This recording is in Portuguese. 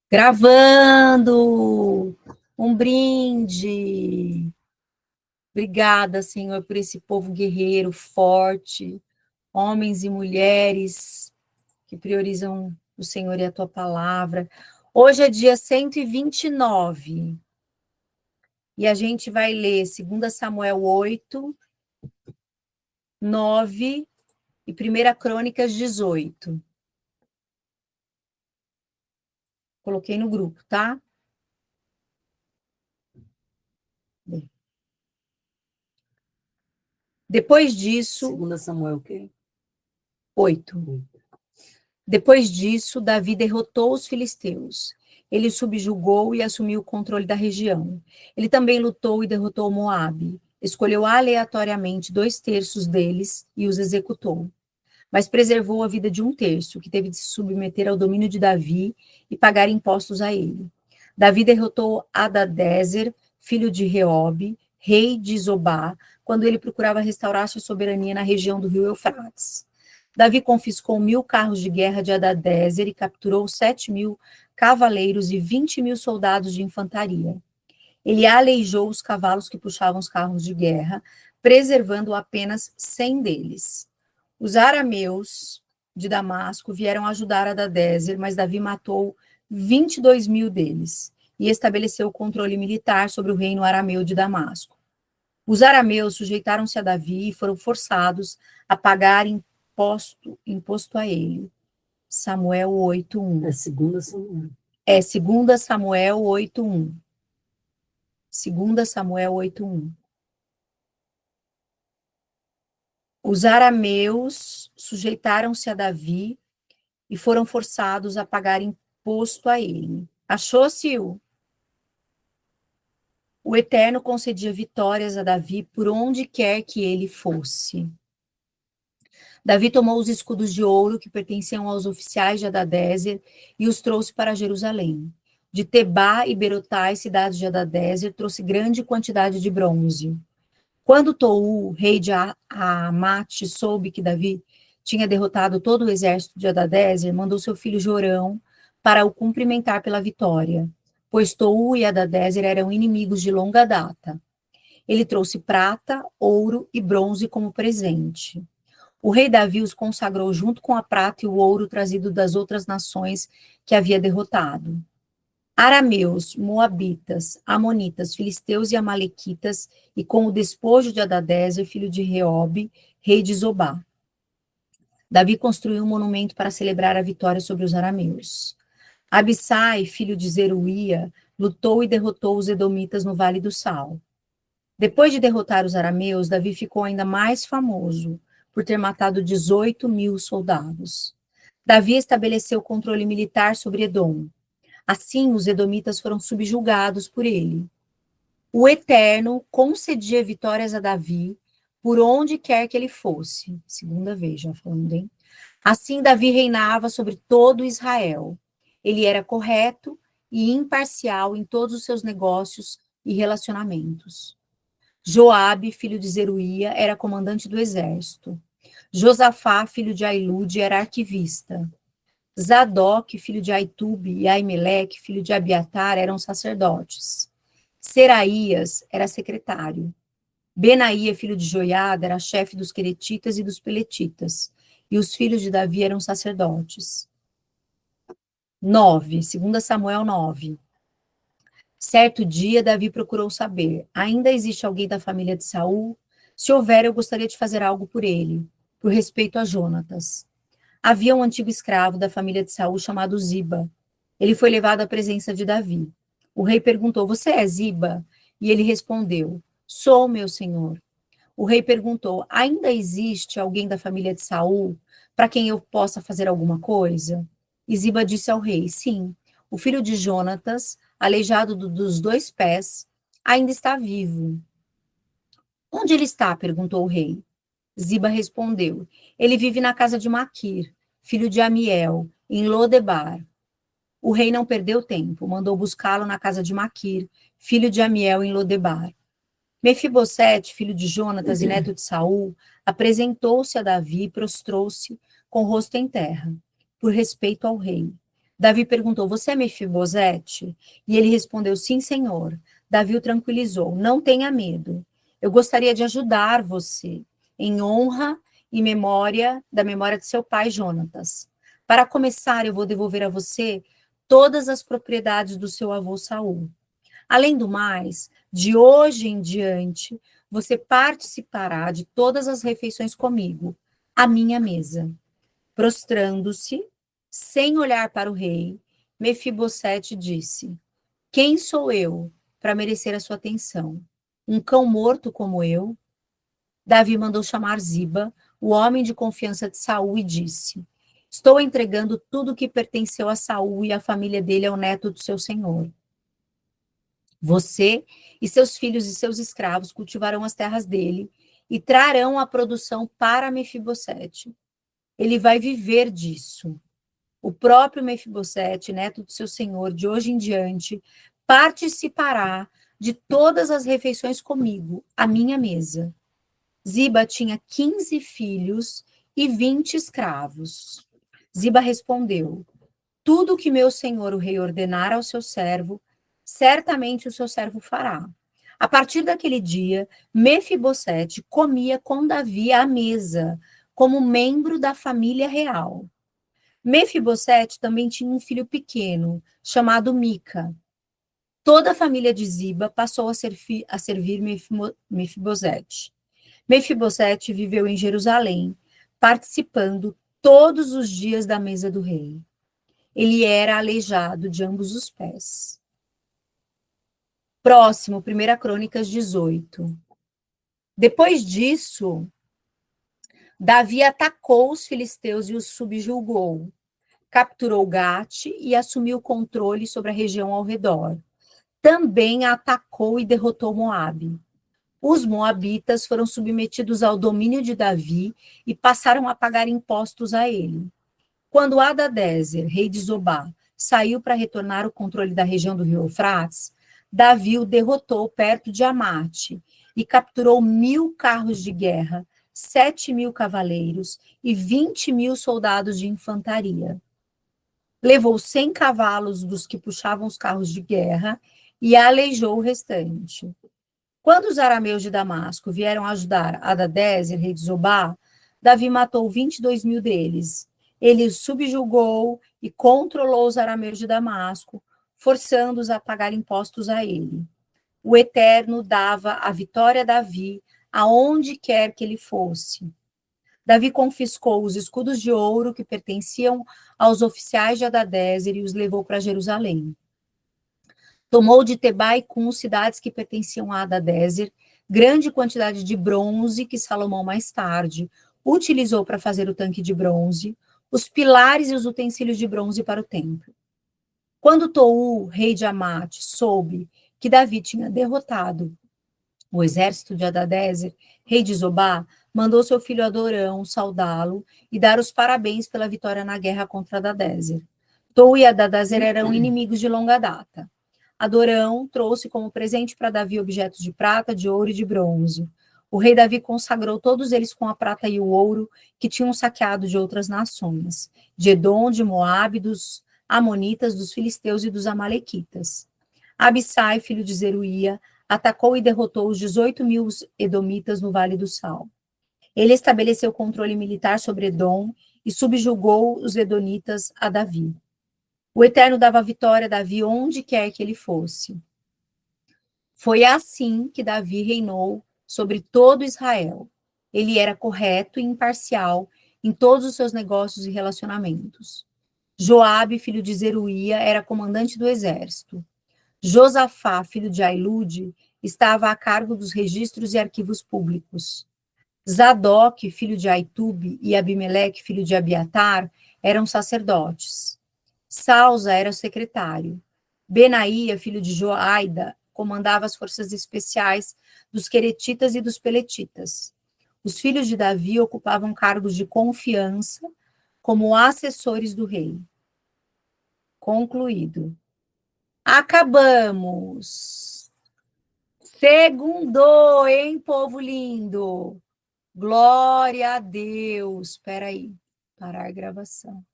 Gravando um brinde. Obrigada, Senhor, por esse povo guerreiro, forte, homens e mulheres que priorizam o Senhor e a tua palavra. Hoje é dia 129 e a gente vai ler 2 Samuel 8, 9 e 1 Crônicas 18. Coloquei no grupo, tá? Depois disso... 2 Samuel o quê? 8. Depois disso, Davi derrotou os filisteus. Ele subjugou e assumiu o controle da região. Ele também lutou e derrotou Moabe. Escolheu aleatoriamente 2/3 deles e os executou. Mas preservou a vida de 1/3, que teve de se submeter ao domínio de Davi e pagar impostos a ele. Davi derrotou Hadadezer, filho de Reobe, rei de Zobá, quando ele procurava restaurar sua soberania na região do rio Eufrates. Davi confiscou 1.000 carros de guerra de Hadadezer e capturou 7.000 cavaleiros e 20.000 soldados de infantaria. Ele aleijou os cavalos que puxavam os carros de guerra, preservando apenas 100 deles. Os arameus de Damasco vieram ajudar Hadadezer, mas Davi matou 22.000 deles e estabeleceu o controle militar sobre o reino arameu de Damasco. Os arameus sujeitaram-se a Davi e foram forçados a pagar imposto a ele. Samuel 8:1. É 2 Samuel. É 2 Samuel 8:1. 2 Samuel 8:1. Os arameus sujeitaram-se a Davi e foram forçados a pagar imposto a ele. Achou-se o Eterno concedia vitórias a Davi por onde quer que ele fosse. Davi tomou os escudos de ouro que pertenciam aos oficiais de Hadadezer e os trouxe para Jerusalém. De Tebá e Berotai, cidades de Hadadezer, trouxe grande quantidade de bronze. Quando Tou, rei de Amate, soube que Davi tinha derrotado todo o exército de Hadadezer, mandou seu filho Jorão para o cumprimentar pela vitória, pois Tou e Hadadezer eram inimigos de longa data. Ele trouxe prata, ouro e bronze como presente. O rei Davi os consagrou junto com a prata e o ouro trazido das outras nações que havia derrotado. Arameus, moabitas, amonitas, filisteus e amalequitas, e com o despojo de Hadadezer, filho de Reobe, rei de Zobá. Davi construiu um monumento para celebrar a vitória sobre os arameus. Abissai, filho de Zeruía, lutou e derrotou os edomitas no Vale do Sal. Depois de derrotar os arameus, Davi ficou ainda mais famoso por ter matado 18.000 soldados. Davi estabeleceu controle militar sobre Edom. Assim, os edomitas foram subjugados por ele. O Eterno concedia vitórias a Davi por onde quer que ele fosse. Segunda vez já falando, hein? Assim, Davi reinava sobre todo Israel. Ele era correto e imparcial em todos os seus negócios e relacionamentos. Joabe, filho de Zeruía, era comandante do exército. Josafá, filho de Ailude, era arquivista. Zadok, filho de Aitube, e Aimeleque, filho de Abiatar, eram sacerdotes. Seraías era secretário. Benaía, filho de Joiada, era chefe dos queretitas e dos peletitas. E os filhos de Davi eram sacerdotes. 2 Samuel 9. Certo dia, Davi procurou saber: ainda existe alguém da família de Saul? Se houver, eu gostaria de fazer algo por ele, por respeito a Jonatas. Havia um antigo escravo da família de Saul chamado Ziba. Ele foi levado à presença de Davi. O rei perguntou: você é Ziba? E ele respondeu: sou, meu senhor. O rei perguntou: ainda existe alguém da família de Saul para quem eu possa fazer alguma coisa? E Ziba disse ao rei: sim, o filho de Jonatas, aleijado dos 2 pés, ainda está vivo. Onde ele está? Perguntou o rei. Ziba respondeu: ele vive na casa de Maquir, filho de Amiel, em Lodebar. O rei não perdeu tempo, mandou buscá-lo na casa de Maquir, filho de Amiel, em Lodebar. Mefibosete, filho de Jonatas e neto de Saul, apresentou-se a Davi e prostrou-se com o rosto em terra, por respeito ao rei. Davi perguntou, você é Mefibosete? E ele respondeu, sim, senhor. Davi o tranquilizou, não tenha medo. Eu gostaria de ajudar você em honra e memória da memória de seu pai, Jonatas. Para começar, eu vou devolver a você todas as propriedades do seu avô Saul. Além do mais, de hoje em diante, você participará de todas as refeições comigo, à minha mesa. Prostrando-se, sem olhar para o rei, Mefibosete disse: quem sou eu para merecer a sua atenção? Um cão morto como eu? Davi mandou chamar Ziba, o homem de confiança de Saul, e disse: estou entregando tudo o que pertenceu a Saul e a família dele ao neto do seu senhor. Você e seus filhos e seus escravos cultivarão as terras dele e trarão a produção para Mefibosete. Ele vai viver disso. O próprio Mefibosete, neto do seu senhor, de hoje em diante, participará de todas as refeições comigo, à minha mesa. Ziba tinha 15 filhos e 20 escravos. Ziba respondeu: tudo que meu senhor o rei ordenar ao seu servo, certamente o seu servo fará. A partir daquele dia, Mefibosete comia com Davi à mesa, como membro da família real. Mefibosete também tinha um filho pequeno, chamado Mica. Toda a família de Ziba passou a servir Mefibosete. Mefibosete viveu em Jerusalém, participando todos os dias da mesa do rei. Ele era aleijado de ambos os pés. Próximo, 1 Crônicas 18. Depois disso, Davi atacou os filisteus e os subjugou. Capturou Gate e assumiu o controle sobre a região ao redor. Também atacou e derrotou Moabe. Os moabitas foram submetidos ao domínio de Davi e passaram a pagar impostos a ele. Quando Hadadezer, rei de Zobá, saiu para retornar o controle da região do rio Eufrates, Davi o derrotou perto de Amate e capturou 1.000 carros de guerra, 7.000 cavaleiros e 20.000 soldados de infantaria. Levou 100 cavalos dos que puxavam os carros de guerra e aleijou o restante. Quando os arameus de Damasco vieram ajudar Hadadezer, rei de Zobá, Davi matou 22.000 deles. Ele os subjugou e controlou os arameus de Damasco, forçando-os a pagar impostos a ele. O Eterno dava a vitória a Davi aonde quer que ele fosse. Davi confiscou os escudos de ouro que pertenciam aos oficiais de Hadadezer e os levou para Jerusalém. Tomou de Teba e Cum cidades que pertenciam a Hadadezer, grande quantidade de bronze que Salomão mais tarde utilizou para fazer o tanque de bronze, os pilares e os utensílios de bronze para o templo. Quando Tou, rei de Amate, soube que Davi tinha derrotado o exército de Hadadezer, rei de Zobá, mandou seu filho Adorão saudá-lo e dar os parabéns pela vitória na guerra contra Hadadezer. Tou e Hadadezer eram inimigos de longa data. Adorão trouxe como presente para Davi objetos de prata, de ouro e de bronze. O rei Davi consagrou todos eles com a prata e o ouro que tinham saqueado de outras nações, de Edom, de Moabe, dos Amonitas, dos filisteus e dos amalequitas. Abissai, filho de Zeruía, atacou e derrotou os 18.000 edomitas no Vale do Sal. Ele estabeleceu controle militar sobre Edom e subjugou os edonitas a Davi. O Eterno dava vitória a Davi onde quer que ele fosse. Foi assim que Davi reinou sobre todo Israel. Ele era correto e imparcial em todos os seus negócios e relacionamentos. Joabe, filho de Zeruía, era comandante do exército. Josafá, filho de Ailude, estava a cargo dos registros e arquivos públicos. Zadok, filho de Aitube, e Abimeleque, filho de Abiatar, eram sacerdotes. Salza era o secretário. Benaía, filho de Joaida, comandava as forças especiais dos queretitas e dos peletitas. Os filhos de Davi ocupavam cargos de confiança como assessores do rei. Concluído. Acabamos. Segundou, hein, povo lindo? Glória a Deus. Espera aí, parar a gravação.